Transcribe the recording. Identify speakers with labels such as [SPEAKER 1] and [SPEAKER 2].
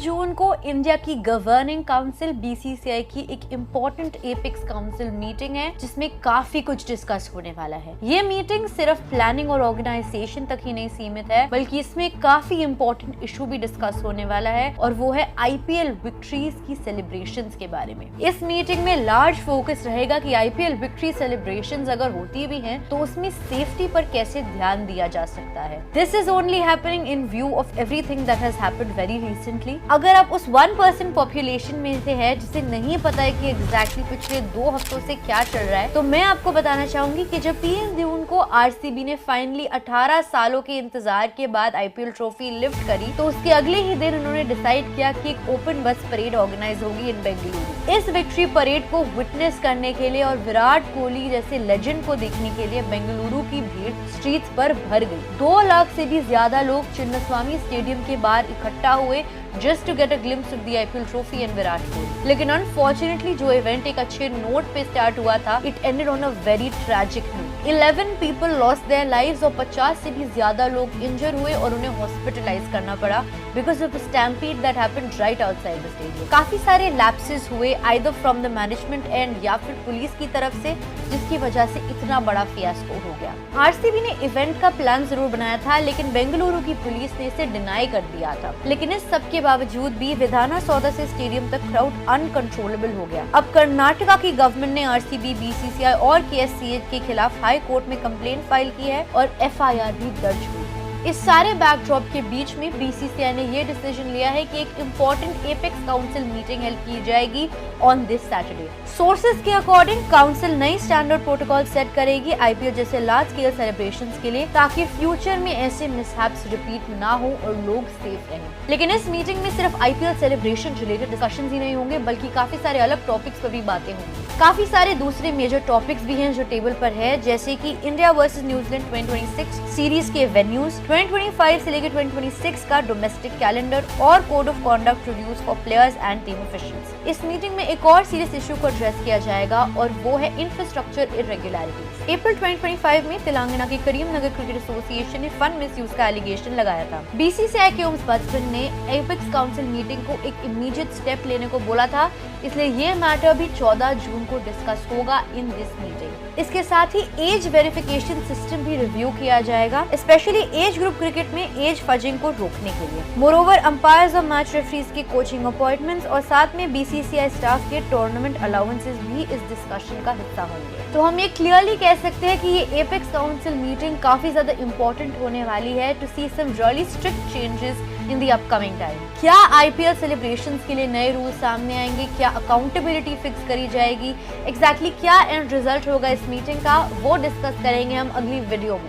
[SPEAKER 1] जून को इंडिया की governing council BCCI की एक इम्पोर्टेंट एपेक्स काउंसिल मीटिंग है जिसमें काफी कुछ डिस्कस होने वाला है। ये मीटिंग सिर्फ प्लानिंग और ऑर्गेनाइजेशन तक ही नहीं सीमित है, बल्कि इसमें काफी इम्पोर्टेंट इशू भी डिस्कस होने वाला है और वो है आईपीएल विक्ट्रीज की सेलिब्रेशंस के बारे में। इस मीटिंग में लार्ज फोकस रहेगा कि आईपीएल विक्ट्री सेलिब्रेशंस अगर होती भी हैं तो उसमें सेफ्टी पर कैसे ध्यान दिया जा सकता है। This is only happening in view of everything that has happened very recently. अगर आप उस 1% पॉपुलेशन में से है जिसे नहीं पता है कि एग्जैक्टली पिछले 2 हफ्तों से क्या चल रहा है, तो मैं आपको बताना चाहूंगी कि जब 30 जून को आरसीबी ने फाइनली 18 सालों के इंतजार के बाद आईपीएल ट्रॉफी लिफ्ट करी, तो उसके अगले ही दिन उन्होंने डिसाइड किया कि एक ओपन बस परेड ऑर्गेनाइज होगी इन बेंगलुरु। इस विक्ट्री परेड को विटनेस करने के लिए और विराट कोहली जैसे लेजेंड को देखने के लिए बेंगलुरु की भीड़ स्ट्रीट्स पर भर गई। 2 लाख से भी ज्यादा लोग चिन्नस्वामी स्टेडियम के बाहर इकट्ठा हुए just to get a glimpse of the IPL trophy and Virat Kohli. लेकिन अनफॉर्चुनेटली जो इवेंट एक अच्छे नोट पे स्टार्ट हुआ था, it ended on a very tragic note। 11 people lost their lives और 50 से भी ज्यादा लोग इंजर हुए और उन्हें हॉस्पिटलाइज करना पड़ा because of a stampede that happened right outside the stadium। काफी सारे लैप्सेस हुए either from the management end या फिर पुलिस की तरफ से, जिसकी वजह से इतना बड़ा फियास्को हो गया। आरसीबी ने इवेंट का प्लान जरूर बनाया था, लेकिन बेंगलुरु की पुलिस ने इसे डिनाई कर दिया था। लेकिन इस सब के बावजूद भी विधाना सौदा से स्टेडियम तक क्राउड अनकंट्रोलेबल हो गया। अब कर्नाटका की गवर्नमेंट ने आरसीबी, बीसीसीआई और केएससीए के खिलाफ हाई कोर्ट में कंप्लेंट फाइल की है और एफआईआर भी दर्ज हुई है। इस सारे बैकड्रॉप के बीच में बीसीसीआई ने ये डिसीजन लिया है कि एक important apex council meeting held की जाएगी ऑन दिस सैटरडे। सोर्सेज के अकॉर्डिंग काउंसिल नई स्टैंडर्ड प्रोटोकॉल सेट करेगी आईपीएल जैसे लार्ज स्केल सेलिब्रेशंस के लिए, ताकि फ्यूचर में ऐसे मिसहैप्स रिपीट ना हो और लोग सेफ रहें। लेकिन इस मीटिंग में सिर्फ आईपीएल सेलिब्रेशन रिलेटेड डिस्कशंस ही नहीं होंगे, बल्कि काफी सारे अलग टॉपिक्स पर भी बातें होंगी। काफी सारे दूसरे मेजर टॉपिक्स भी हैं जो टेबल पर है, जैसे कि इंडिया वर्सेस न्यूजीलैंड 2026 सीरीज के वेन्यूज, 2025 से लेकर 2026 का डोमेस्टिक कैलेंडर और code of conduct reviews for players and team officials. इस मीटिंग में एक और सीरियस इशू को एड्रेस किया जाएगा और वो है इंफ्रास्ट्रक्चर इरेगुलरिटीज। अप्रैल 2025 में तेलंगाना की करीमनगर क्रिकेट एसोसिएशन ने फंड मिसयूज का एलिगेशन लगाया था। बीसीसीआई के ओम्बड्समैन ने एपेक्स काउंसिल मीटिंग को एक इमीडिएट स्टेप लेने को बोला था, इसलिए ये मैटर भी 14 जून को डिस्कस होगा इन दिस मीटिंग। इसके साथ ही एज वेरिफिकेशन सिस्टम भी रिव्यू किया जाएगा, स्पेशली एज ग्रुप क्रिकेट में एज फजिंग को रोकने के लिए। मोरओवर अंपायर्स और मैच रेफरीज की कोचिंग अपॉइंटमेंट्स और साथ में बीसीसीआई स्टाफ के टूर्नामेंट अलाउंसेस भी इस डिस्कशन का हिस्सा होंगे। तो हम ये क्लियरली कह सकते हैं कि ये एपेक्स काउंसिल मीटिंग काफी ज्यादा इंपॉर्टेंट होने वाली है to see some really strict changes in the upcoming time. क्या आईपीएल सेलिब्रेशंस के लिए नए रूल सामने आएंगे, क्या अकाउंटेबिलिटी फिक्स करी जाएगी, एग्जैक्टली क्या एंड रिजल्ट होगा इस मीटिंग का, वो डिस्कस करेंगे हम अगली वीडियो में।